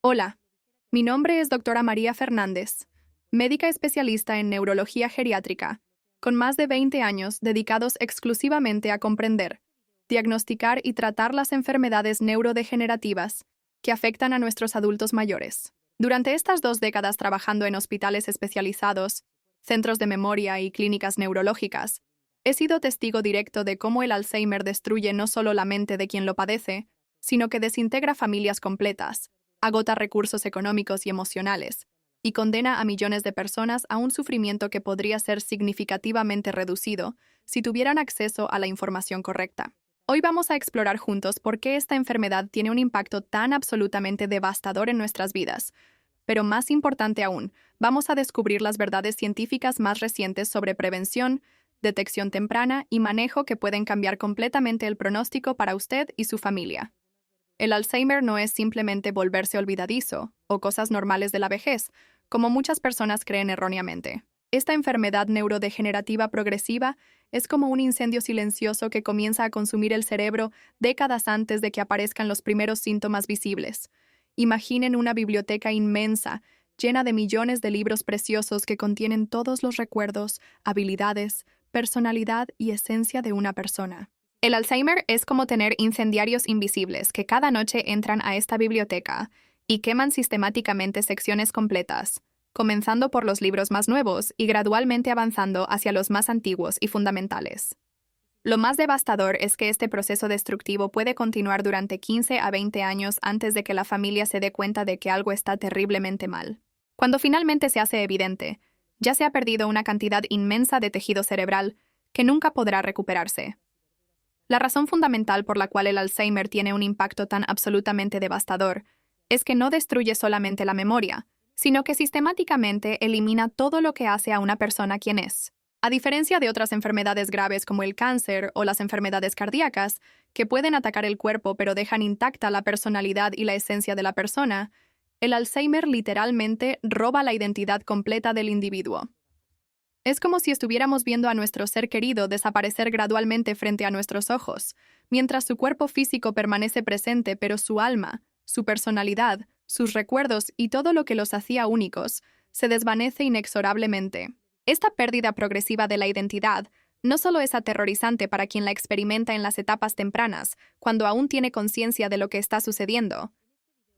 Hola, mi nombre es doctora María Fernández, médica especialista en neurología geriátrica, con más de 20 años dedicados exclusivamente a comprender, diagnosticar y tratar las enfermedades neurodegenerativas que afectan a nuestros adultos mayores. Durante estas 2 décadas trabajando en hospitales especializados, centros de memoria y clínicas neurológicas, he sido testigo directo de cómo el Alzheimer destruye no solo la mente de quien lo padece, sino que desintegra familias completas, agota recursos económicos y emocionales, y condena a millones de personas a un sufrimiento que podría ser significativamente reducido si tuvieran acceso a la información correcta. Hoy vamos a explorar juntos por qué esta enfermedad tiene un impacto tan absolutamente devastador en nuestras vidas. Pero más importante aún, vamos a descubrir las verdades científicas más recientes sobre prevención, detección temprana y manejo que pueden cambiar completamente el pronóstico para usted y su familia. El Alzheimer no es simplemente volverse olvidadizo o cosas normales de la vejez, como muchas personas creen erróneamente. Esta enfermedad neurodegenerativa progresiva es como un incendio silencioso que comienza a consumir el cerebro décadas antes de que aparezcan los primeros síntomas visibles. Imaginen una biblioteca inmensa, llena de millones de libros preciosos que contienen todos los recuerdos, habilidades, personalidad y esencia de una persona. El Alzheimer es como tener incendiarios invisibles que cada noche entran a esta biblioteca y queman sistemáticamente secciones completas, comenzando por los libros más nuevos y gradualmente avanzando hacia los más antiguos y fundamentales. Lo más devastador es que este proceso destructivo puede continuar durante 15 a 20 años antes de que la familia se dé cuenta de que algo está terriblemente mal. Cuando finalmente se hace evidente, ya se ha perdido una cantidad inmensa de tejido cerebral que nunca podrá recuperarse. La razón fundamental por la cual el Alzheimer tiene un impacto tan absolutamente devastador es que no destruye solamente la memoria, sino que sistemáticamente elimina todo lo que hace a una persona quien es. A diferencia de otras enfermedades graves como el cáncer o las enfermedades cardíacas, que pueden atacar el cuerpo pero dejan intacta la personalidad y la esencia de la persona, el Alzheimer literalmente roba la identidad completa del individuo. Es como si estuviéramos viendo a nuestro ser querido desaparecer gradualmente frente a nuestros ojos, mientras su cuerpo físico permanece presente, pero su alma, su personalidad, sus recuerdos y todo lo que los hacía únicos, se desvanece inexorablemente. Esta pérdida progresiva de la identidad no solo es aterrorizante para quien la experimenta en las etapas tempranas, cuando aún tiene conciencia de lo que está sucediendo,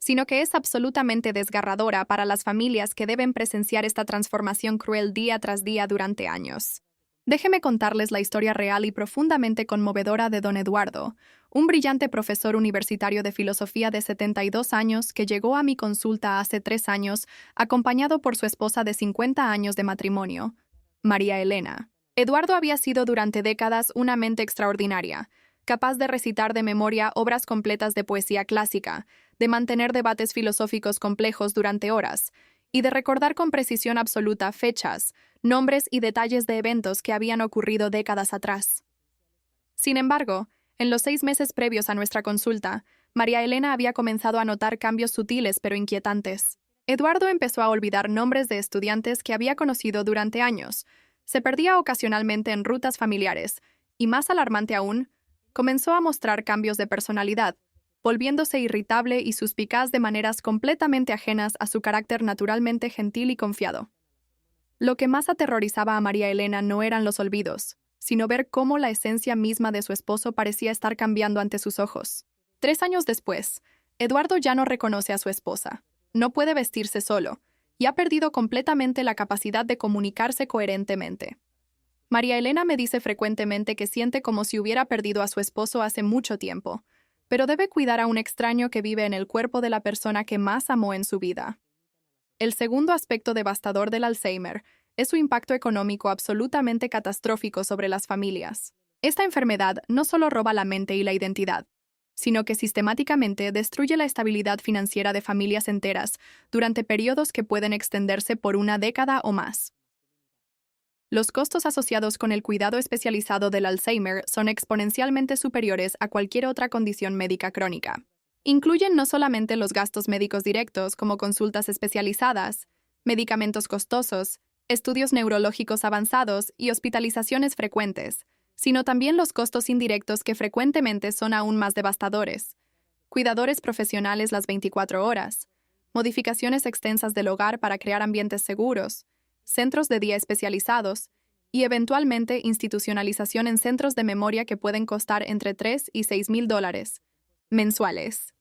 sino que es absolutamente desgarradora para las familias que deben presenciar esta transformación cruel día tras día durante años. Déjeme contarles la historia real y profundamente conmovedora de don Eduardo, un brillante profesor universitario de filosofía de 72 años que llegó a mi consulta hace 3 años, acompañado por su esposa de 50 años de matrimonio, María Elena. Eduardo había sido durante décadas una mente extraordinaria, capaz de recitar de memoria obras completas de poesía clásica, de mantener debates filosóficos complejos durante horas, y de recordar con precisión absoluta fechas, nombres y detalles de eventos que habían ocurrido décadas atrás. Sin embargo, en los 6 meses previos a nuestra consulta, María Elena había comenzado a notar cambios sutiles pero inquietantes. Eduardo empezó a olvidar nombres de estudiantes que había conocido durante años, se perdía ocasionalmente en rutas familiares, y más alarmante aún, comenzó a mostrar cambios de personalidad, volviéndose irritable y suspicaz de maneras completamente ajenas a su carácter naturalmente gentil y confiado. Lo que más aterrorizaba a María Elena no eran los olvidos, sino ver cómo la esencia misma de su esposo parecía estar cambiando ante sus ojos. 3 años después, Eduardo ya no reconoce a su esposa, no puede vestirse solo, y ha perdido completamente la capacidad de comunicarse coherentemente. María Elena me dice frecuentemente que siente como si hubiera perdido a su esposo hace mucho tiempo, pero debe cuidar a un extraño que vive en el cuerpo de la persona que más amó en su vida. El segundo aspecto devastador del Alzheimer es su impacto económico absolutamente catastrófico sobre las familias. Esta enfermedad no solo roba la mente y la identidad, sino que sistemáticamente destruye la estabilidad financiera de familias enteras durante periodos que pueden extenderse por una década o más. Los costos asociados con el cuidado especializado del Alzheimer son exponencialmente superiores a cualquier otra condición médica crónica. Incluyen no solamente los gastos médicos directos como consultas especializadas, medicamentos costosos, estudios neurológicos avanzados y hospitalizaciones frecuentes, sino también los costos indirectos que frecuentemente son aún más devastadores. Cuidadores profesionales las 24 horas, modificaciones extensas del hogar para crear ambientes seguros, centros de día especializados y eventualmente institucionalización en centros de memoria que pueden costar entre $3 y $6,000 mensuales.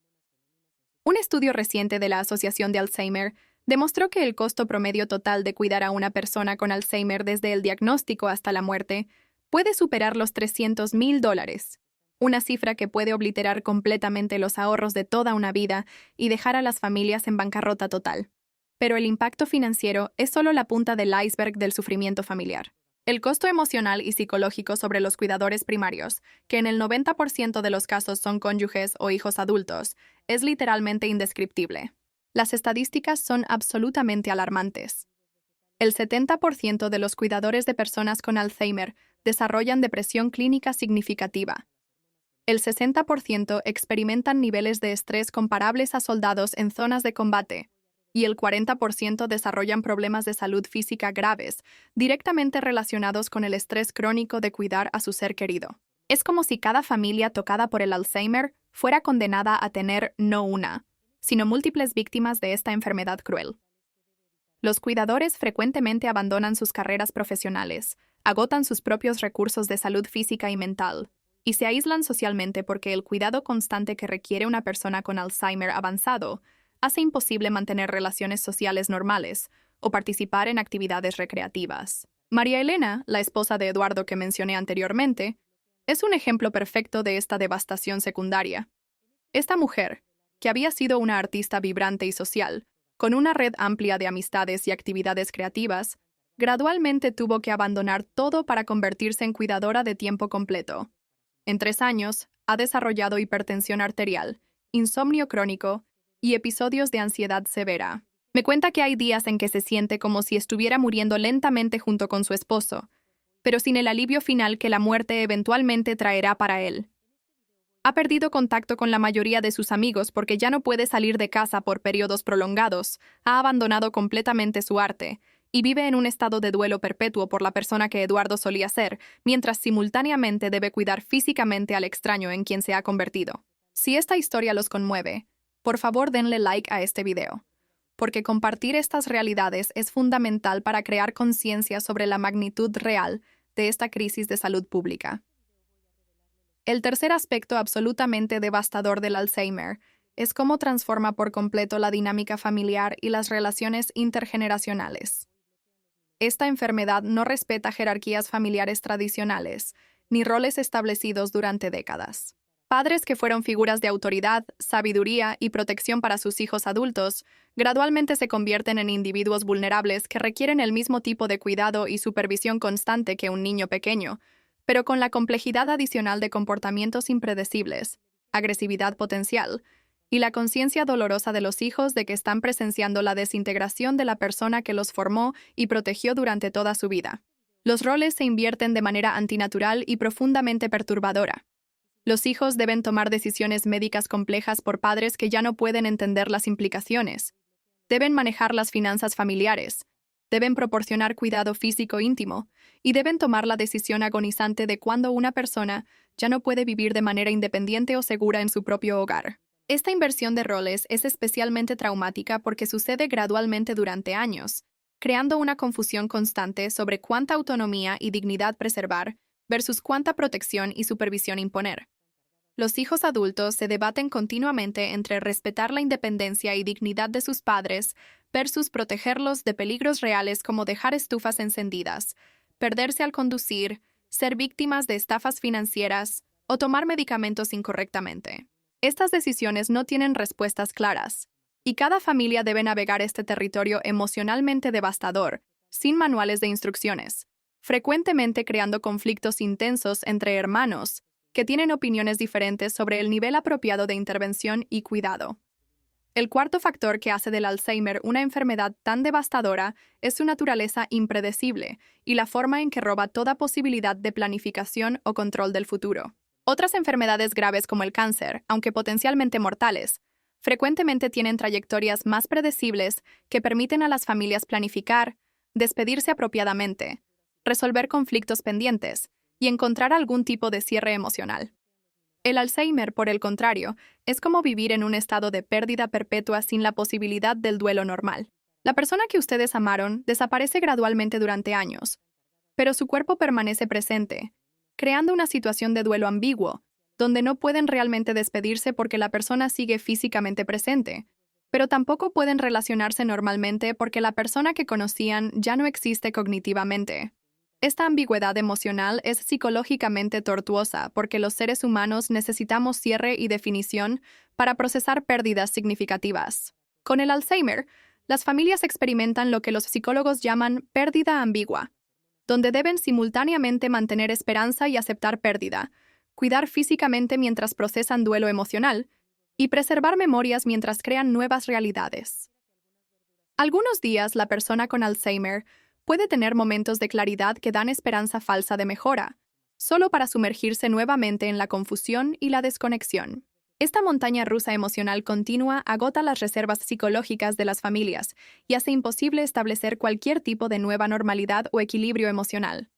Un estudio reciente de la Asociación de Alzheimer demostró que el costo promedio total de cuidar a una persona con Alzheimer desde el diagnóstico hasta la muerte puede superar los $300,000, una cifra que puede obliterar completamente los ahorros de toda una vida y dejar a las familias en bancarrota total. Pero el impacto financiero es solo la punta del iceberg del sufrimiento familiar. El costo emocional y psicológico sobre los cuidadores primarios, que en el 90% de los casos son cónyuges o hijos adultos, es literalmente indescriptible. Las estadísticas son absolutamente alarmantes. El 70% de los cuidadores de personas con Alzheimer desarrollan depresión clínica significativa. El 60% experimentan niveles de estrés comparables a soldados en zonas de combate, y el 40% desarrollan problemas de salud física graves, directamente relacionados con el estrés crónico de cuidar a su ser querido. Es como si cada familia tocada por el Alzheimer fuera condenada a tener no una, sino múltiples víctimas de esta enfermedad cruel. Los cuidadores frecuentemente abandonan sus carreras profesionales, agotan sus propios recursos de salud física y mental, y se aíslan socialmente porque el cuidado constante que requiere una persona con Alzheimer avanzado hace imposible mantener relaciones sociales normales o participar en actividades recreativas. María Elena, la esposa de Eduardo que mencioné anteriormente, es un ejemplo perfecto de esta devastación secundaria. Esta mujer, que había sido una artista vibrante y social, con una red amplia de amistades y actividades creativas, gradualmente tuvo que abandonar todo para convertirse en cuidadora de tiempo completo. En 3 años, ha desarrollado hipertensión arterial, insomnio crónico y episodios de ansiedad severa. Me cuenta que hay días en que se siente como si estuviera muriendo lentamente junto con su esposo, pero sin el alivio final que la muerte eventualmente traerá para él. Ha perdido contacto con la mayoría de sus amigos porque ya no puede salir de casa por periodos prolongados, ha abandonado completamente su arte, y vive en un estado de duelo perpetuo por la persona que Eduardo solía ser, mientras simultáneamente debe cuidar físicamente al extraño en quien se ha convertido. Si esta historia los conmueve, por favor denle like a este video, porque compartir estas realidades es fundamental para crear conciencia sobre la magnitud real de esta crisis de salud pública. El tercer aspecto absolutamente devastador del Alzheimer es cómo transforma por completo la dinámica familiar y las relaciones intergeneracionales. Esta enfermedad no respeta jerarquías familiares tradicionales, ni roles establecidos durante décadas. Padres que fueron figuras de autoridad, sabiduría y protección para sus hijos adultos, gradualmente se convierten en individuos vulnerables que requieren el mismo tipo de cuidado y supervisión constante que un niño pequeño, pero con la complejidad adicional de comportamientos impredecibles, agresividad potencial, y la conciencia dolorosa de los hijos de que están presenciando la desintegración de la persona que los formó y protegió durante toda su vida. Los roles se invierten de manera antinatural y profundamente perturbadora. Los hijos deben tomar decisiones médicas complejas por padres que ya no pueden entender las implicaciones. Deben manejar las finanzas familiares. Deben proporcionar cuidado físico íntimo. Y deben tomar la decisión agonizante de cuándo una persona ya no puede vivir de manera independiente o segura en su propio hogar. Esta inversión de roles es especialmente traumática porque sucede gradualmente durante años, creando una confusión constante sobre cuánta autonomía y dignidad preservar versus cuánta protección y supervisión imponer. Los hijos adultos se debaten continuamente entre respetar la independencia y dignidad de sus padres versus protegerlos de peligros reales como dejar estufas encendidas, perderse al conducir, ser víctimas de estafas financieras o tomar medicamentos incorrectamente. Estas decisiones no tienen respuestas claras, y cada familia debe navegar este territorio emocionalmente devastador, sin manuales de instrucciones, frecuentemente creando conflictos intensos entre hermanos que tienen opiniones diferentes sobre el nivel apropiado de intervención y cuidado. El cuarto factor que hace del Alzheimer una enfermedad tan devastadora es su naturaleza impredecible y la forma en que roba toda posibilidad de planificación o control del futuro. Otras enfermedades graves como el cáncer, aunque potencialmente mortales, frecuentemente tienen trayectorias más predecibles que permiten a las familias planificar, despedirse apropiadamente, resolver conflictos pendientes y encontrar algún tipo de cierre emocional. El Alzheimer, por el contrario, es como vivir en un estado de pérdida perpetua sin la posibilidad del duelo normal. La persona que ustedes amaron desaparece gradualmente durante años, pero su cuerpo permanece presente, creando una situación de duelo ambiguo, donde no pueden realmente despedirse porque la persona sigue físicamente presente, pero tampoco pueden relacionarse normalmente porque la persona que conocían ya no existe cognitivamente. Esta ambigüedad emocional es psicológicamente tortuosa porque los seres humanos necesitamos cierre y definición para procesar pérdidas significativas. Con el Alzheimer, las familias experimentan lo que los psicólogos llaman pérdida ambigua, donde deben simultáneamente mantener esperanza y aceptar pérdida, cuidar físicamente mientras procesan duelo emocional y preservar memorias mientras crean nuevas realidades. Algunos días la persona con Alzheimer puede tener momentos de claridad que dan esperanza falsa de mejora, solo para sumergirse nuevamente en la confusión y la desconexión. Esta montaña rusa emocional continua agota las reservas psicológicas de las familias y hace imposible establecer cualquier tipo de nueva normalidad o equilibrio emocional.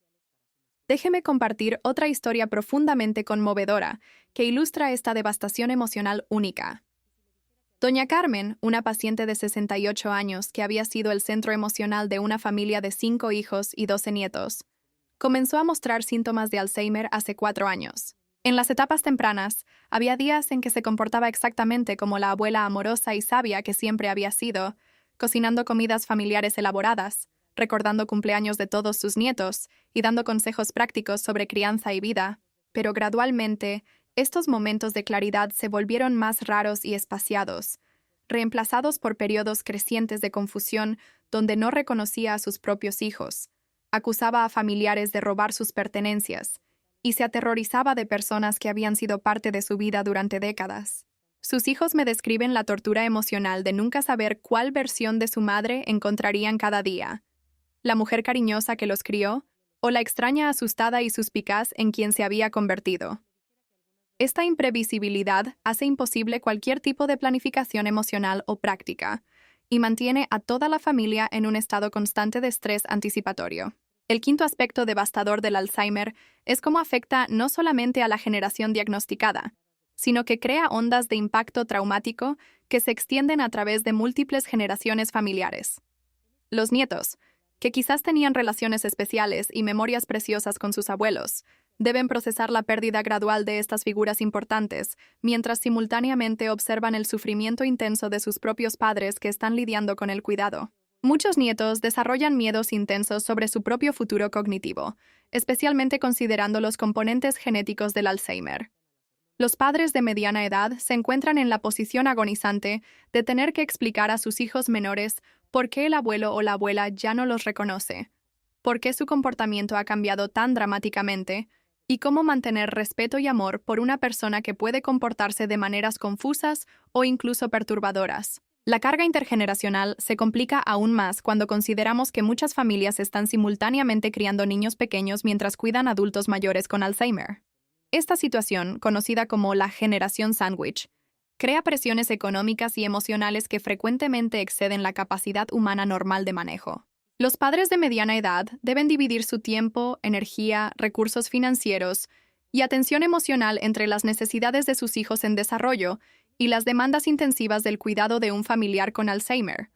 Déjeme compartir otra historia profundamente conmovedora que ilustra esta devastación emocional única. Doña Carmen, una paciente de 68 años que había sido el centro emocional de una familia de 5 hijos y 12 nietos, comenzó a mostrar síntomas de Alzheimer hace 4 años. En las etapas tempranas, había días en que se comportaba exactamente como la abuela amorosa y sabia que siempre había sido, cocinando comidas familiares elaboradas, recordando cumpleaños de todos sus nietos y dando consejos prácticos sobre crianza y vida, pero gradualmente, estos momentos de claridad se volvieron más raros y espaciados, reemplazados por periodos crecientes de confusión donde no reconocía a sus propios hijos, acusaba a familiares de robar sus pertenencias, y se aterrorizaba de personas que habían sido parte de su vida durante décadas. Sus hijos me describen la tortura emocional de nunca saber cuál versión de su madre encontrarían cada día, la mujer cariñosa que los crió, o la extraña asustada y suspicaz en quien se había convertido. Esta imprevisibilidad hace imposible cualquier tipo de planificación emocional o práctica, y mantiene a toda la familia en un estado constante de estrés anticipatorio. El quinto aspecto devastador del Alzheimer es cómo afecta no solamente a la generación diagnosticada, sino que crea ondas de impacto traumático que se extienden a través de múltiples generaciones familiares. Los nietos, que quizás tenían relaciones especiales y memorias preciosas con sus abuelos, deben procesar la pérdida gradual de estas figuras importantes, mientras simultáneamente observan el sufrimiento intenso de sus propios padres que están lidiando con el cuidado. Muchos nietos desarrollan miedos intensos sobre su propio futuro cognitivo, especialmente considerando los componentes genéticos del Alzheimer. Los padres de mediana edad se encuentran en la posición agonizante de tener que explicar a sus hijos menores por qué el abuelo o la abuela ya no los reconoce, por qué su comportamiento ha cambiado tan dramáticamente, y cómo mantener respeto y amor por una persona que puede comportarse de maneras confusas o incluso perturbadoras. La carga intergeneracional se complica aún más cuando consideramos que muchas familias están simultáneamente criando niños pequeños mientras cuidan adultos mayores con Alzheimer. Esta situación, conocida como la generación sándwich, crea presiones económicas y emocionales que frecuentemente exceden la capacidad humana normal de manejo. Los padres de mediana edad deben dividir su tiempo, energía, recursos financieros y atención emocional entre las necesidades de sus hijos en desarrollo y las demandas intensivas del cuidado de un familiar con Alzheimer.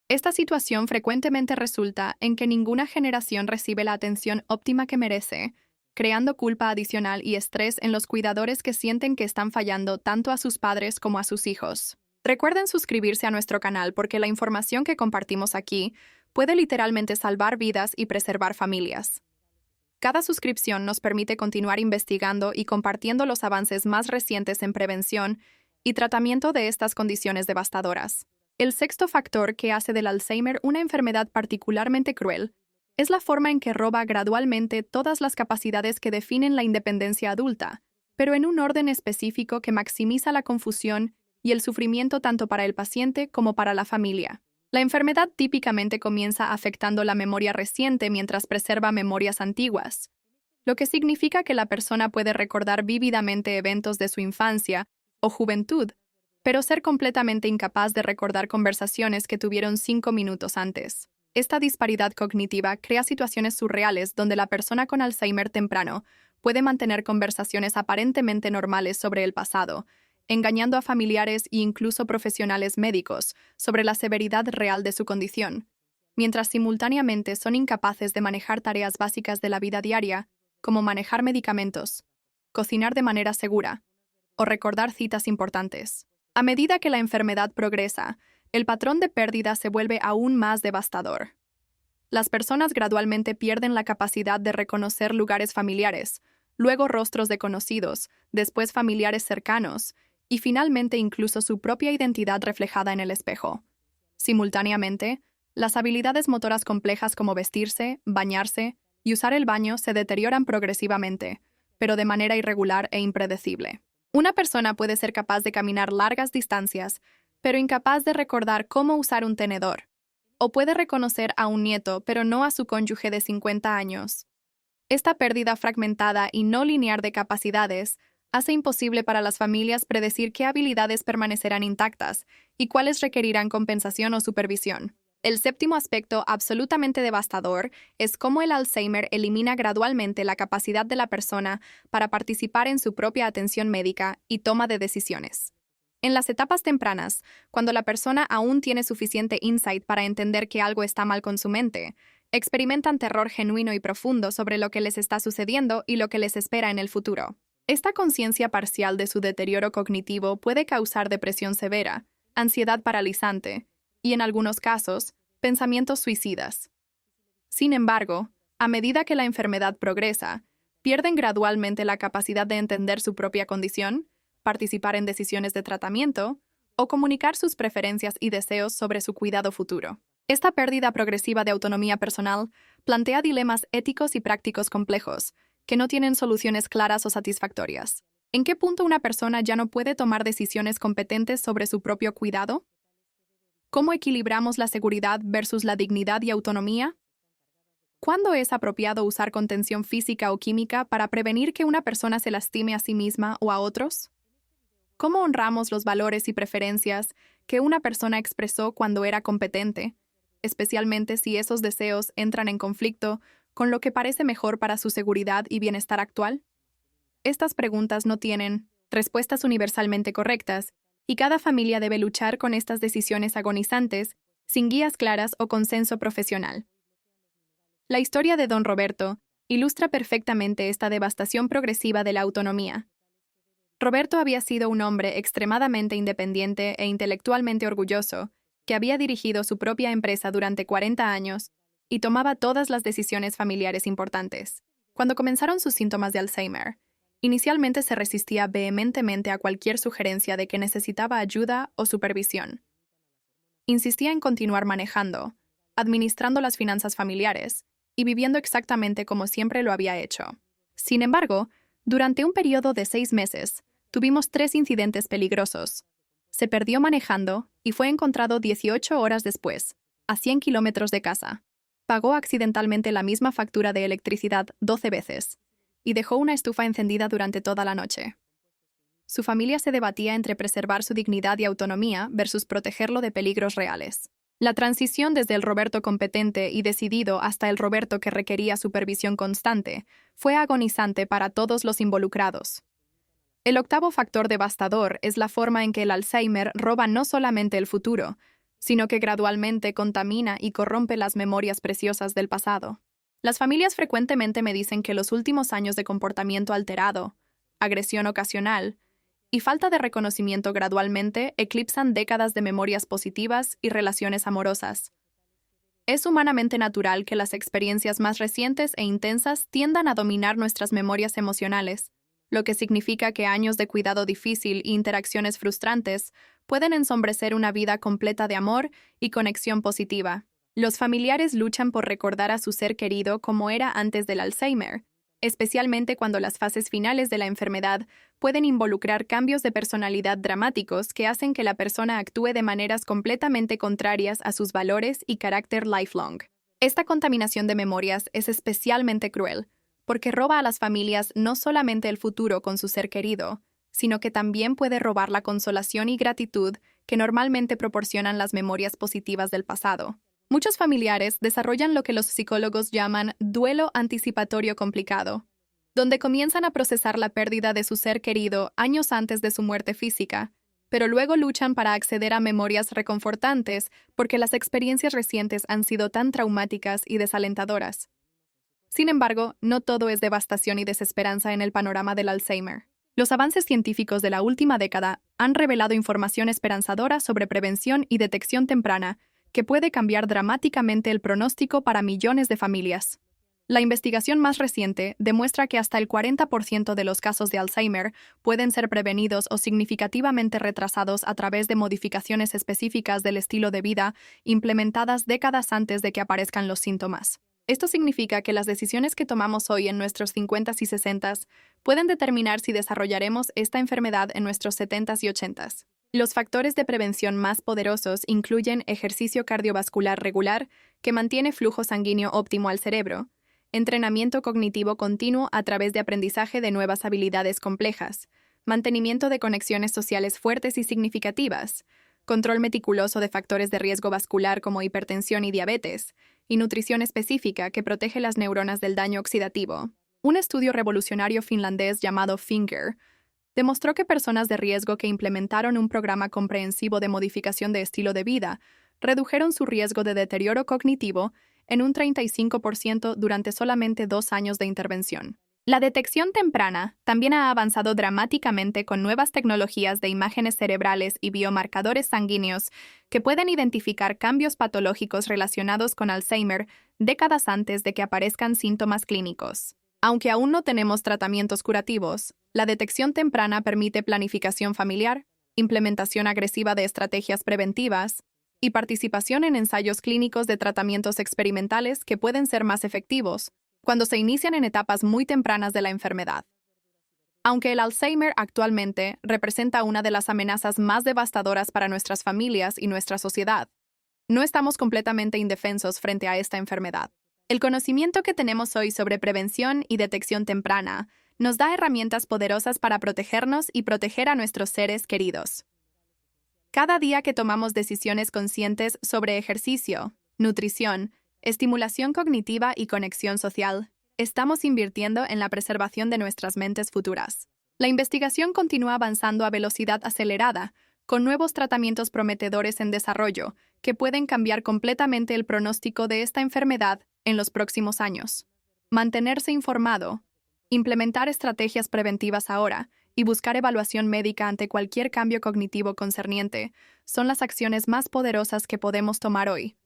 Esta situación frecuentemente resulta en que ninguna generación recibe la atención óptima que merece, creando culpa adicional y estrés en los cuidadores que sienten que están fallando tanto a sus padres como a sus hijos. Recuerden suscribirse a nuestro canal porque la información que compartimos aquí puede literalmente salvar vidas y preservar familias. Cada suscripción nos permite continuar investigando y compartiendo los avances más recientes en prevención y tratamiento de estas condiciones devastadoras. El sexto factor que hace del Alzheimer una enfermedad particularmente cruel es la forma en que roba gradualmente todas las capacidades que definen la independencia adulta, pero en un orden específico que maximiza la confusión y el sufrimiento tanto para el paciente como para la familia. La enfermedad típicamente comienza afectando la memoria reciente mientras preserva memorias antiguas, lo que significa que la persona puede recordar vívidamente eventos de su infancia o juventud, pero ser completamente incapaz de recordar conversaciones que tuvieron 5 minutos antes. Esta disparidad cognitiva crea situaciones surreales donde la persona con Alzheimer temprano puede mantener conversaciones aparentemente normales sobre el pasado, engañando a familiares e incluso profesionales médicos sobre la severidad real de su condición, mientras simultáneamente son incapaces de manejar tareas básicas de la vida diaria, como manejar medicamentos, cocinar de manera segura o recordar citas importantes. A medida que la enfermedad progresa, el patrón de pérdida se vuelve aún más devastador. Las personas gradualmente pierden la capacidad de reconocer lugares familiares, luego rostros de conocidos, después familiares cercanos, y finalmente incluso su propia identidad reflejada en el espejo. Simultáneamente, las habilidades motoras complejas como vestirse, bañarse y usar el baño se deterioran progresivamente, pero de manera irregular e impredecible. Una persona puede ser capaz de caminar largas distancias, pero incapaz de recordar cómo usar un tenedor. O puede reconocer a un nieto, pero no a su cónyuge de 50 años. Esta pérdida fragmentada y no lineal de capacidades hace imposible para las familias predecir qué habilidades permanecerán intactas y cuáles requerirán compensación o supervisión. El séptimo aspecto absolutamente devastador es cómo el Alzheimer elimina gradualmente la capacidad de la persona para participar en su propia atención médica y toma de decisiones. En las etapas tempranas, cuando la persona aún tiene suficiente insight para entender que algo está mal con su mente, experimentan terror genuino y profundo sobre lo que les está sucediendo y lo que les espera en el futuro. Esta conciencia parcial de su deterioro cognitivo puede causar depresión severa, ansiedad paralizante y, en algunos casos, pensamientos suicidas. Sin embargo, a medida que la enfermedad progresa, pierden gradualmente la capacidad de entender su propia condición, participar en decisiones de tratamiento o comunicar sus preferencias y deseos sobre su cuidado futuro. Esta pérdida progresiva de autonomía personal plantea dilemas éticos y prácticos complejos, que no tienen soluciones claras o satisfactorias. ¿En qué punto una persona ya no puede tomar decisiones competentes sobre su propio cuidado? ¿Cómo equilibramos la seguridad versus la dignidad y autonomía? ¿Cuándo es apropiado usar contención física o química para prevenir que una persona se lastime a sí misma o a otros? ¿Cómo honramos los valores y preferencias que una persona expresó cuando era competente, especialmente si esos deseos entran en conflicto con lo que parece mejor para su seguridad y bienestar actual? Estas preguntas no tienen respuestas universalmente correctas, y cada familia debe luchar con estas decisiones agonizantes sin guías claras o consenso profesional. La historia de Don Roberto ilustra perfectamente esta devastación progresiva de la autonomía. Roberto había sido un hombre extremadamente independiente e intelectualmente orgulloso, que había dirigido su propia empresa durante 40 años y tomaba todas las decisiones familiares importantes. Cuando comenzaron sus síntomas de Alzheimer, inicialmente se resistía vehementemente a cualquier sugerencia de que necesitaba ayuda o supervisión. Insistía en continuar manejando, administrando las finanzas familiares y viviendo exactamente como siempre lo había hecho. Sin embargo, durante un periodo de 6 meses, tuvimos 3 incidentes peligrosos. Se perdió manejando y fue encontrado 18 horas después, a 100 kilómetros de casa. Pagó accidentalmente la misma factura de electricidad 12 veces y dejó una estufa encendida durante toda la noche. Su familia se debatía entre preservar su dignidad y autonomía versus protegerlo de peligros reales. La transición desde el Roberto competente y decidido hasta el Roberto que requería supervisión constante fue agonizante para todos los involucrados. El octavo factor devastador es la forma en que el Alzheimer roba no solamente el futuro, sino que gradualmente contamina y corrompe las memorias preciosas del pasado. Las familias frecuentemente me dicen que los últimos años de comportamiento alterado, agresión ocasional y falta de reconocimiento gradualmente eclipsan décadas de memorias positivas y relaciones amorosas. Es humanamente natural que las experiencias más recientes e intensas tiendan a dominar nuestras memorias emocionales, lo que significa que años de cuidado difícil e interacciones frustrantes pueden ensombrecer una vida completa de amor y conexión positiva. Los familiares luchan por recordar a su ser querido como era antes del Alzheimer, especialmente cuando las fases finales de la enfermedad pueden involucrar cambios de personalidad dramáticos que hacen que la persona actúe de maneras completamente contrarias a sus valores y carácter lifelong. Esta contaminación de memorias es especialmente cruel, porque roba a las familias no solamente el futuro con su ser querido, sino que también puede robar la consolación y gratitud que normalmente proporcionan las memorias positivas del pasado. Muchos familiares desarrollan lo que los psicólogos llaman duelo anticipatorio complicado, donde comienzan a procesar la pérdida de su ser querido años antes de su muerte física, pero luego luchan para acceder a memorias reconfortantes porque las experiencias recientes han sido tan traumáticas y desalentadoras. Sin embargo, no todo es devastación y desesperanza en el panorama del Alzheimer. Los avances científicos de la última década han revelado información esperanzadora sobre prevención y detección temprana que puede cambiar dramáticamente el pronóstico para millones de familias. La investigación más reciente demuestra que hasta el 40% de los casos de Alzheimer pueden ser prevenidos o significativamente retrasados a través de modificaciones específicas del estilo de vida implementadas décadas antes de que aparezcan los síntomas. Esto significa que las decisiones que tomamos hoy en nuestros 50s y 60s pueden determinar si desarrollaremos esta enfermedad en nuestros 70s y 80s. Los factores de prevención más poderosos incluyen ejercicio cardiovascular regular, que mantiene flujo sanguíneo óptimo al cerebro, entrenamiento cognitivo continuo a través de aprendizaje de nuevas habilidades complejas, mantenimiento de conexiones sociales fuertes y significativas, control meticuloso de factores de riesgo vascular como hipertensión y diabetes, y nutrición específica que protege las neuronas del daño oxidativo. Un estudio revolucionario finlandés llamado FINGER demostró que personas de riesgo que implementaron un programa comprensivo de modificación de estilo de vida redujeron su riesgo de deterioro cognitivo en un 35% durante solamente 2 años de intervención. La detección temprana también ha avanzado dramáticamente con nuevas tecnologías de imágenes cerebrales y biomarcadores sanguíneos que pueden identificar cambios patológicos relacionados con Alzheimer décadas antes de que aparezcan síntomas clínicos. Aunque aún no tenemos tratamientos curativos, la detección temprana permite planificación familiar, implementación agresiva de estrategias preventivas y participación en ensayos clínicos de tratamientos experimentales que pueden ser más efectivos cuando se inician en etapas muy tempranas de la enfermedad. Aunque el Alzheimer actualmente representa una de las amenazas más devastadoras para nuestras familias y nuestra sociedad, no estamos completamente indefensos frente a esta enfermedad. El conocimiento que tenemos hoy sobre prevención y detección temprana nos da herramientas poderosas para protegernos y proteger a nuestros seres queridos. Cada día que tomamos decisiones conscientes sobre ejercicio, nutrición, estimulación cognitiva y conexión social, estamos invirtiendo en la preservación de nuestras mentes futuras. La investigación continúa avanzando a velocidad acelerada, con nuevos tratamientos prometedores en desarrollo que pueden cambiar completamente el pronóstico de esta enfermedad en los próximos años. Mantenerse informado, implementar estrategias preventivas ahora y buscar evaluación médica ante cualquier cambio cognitivo concerniente son las acciones más poderosas que podemos tomar hoy.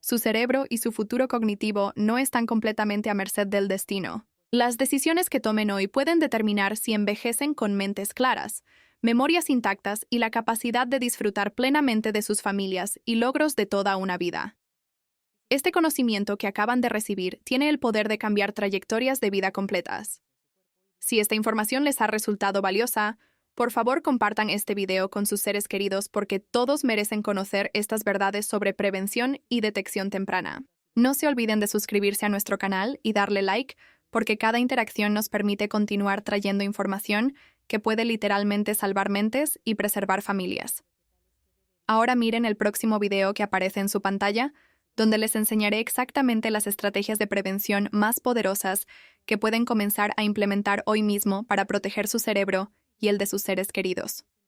Su cerebro y su futuro cognitivo no están completamente a merced del destino. Las decisiones que tomen hoy pueden determinar si envejecen con mentes claras, memorias intactas y la capacidad de disfrutar plenamente de sus familias y logros de toda una vida. Este conocimiento que acaban de recibir tiene el poder de cambiar trayectorias de vida completas. Si esta información les ha resultado valiosa, por favor compartan este video con sus seres queridos porque todos merecen conocer estas verdades sobre prevención y detección temprana. No se olviden de suscribirse a nuestro canal y darle like porque cada interacción nos permite continuar trayendo información que puede literalmente salvar mentes y preservar familias. Ahora miren el próximo video que aparece en su pantalla, donde les enseñaré exactamente las estrategias de prevención más poderosas que pueden comenzar a implementar hoy mismo para proteger su cerebro y el de sus seres queridos.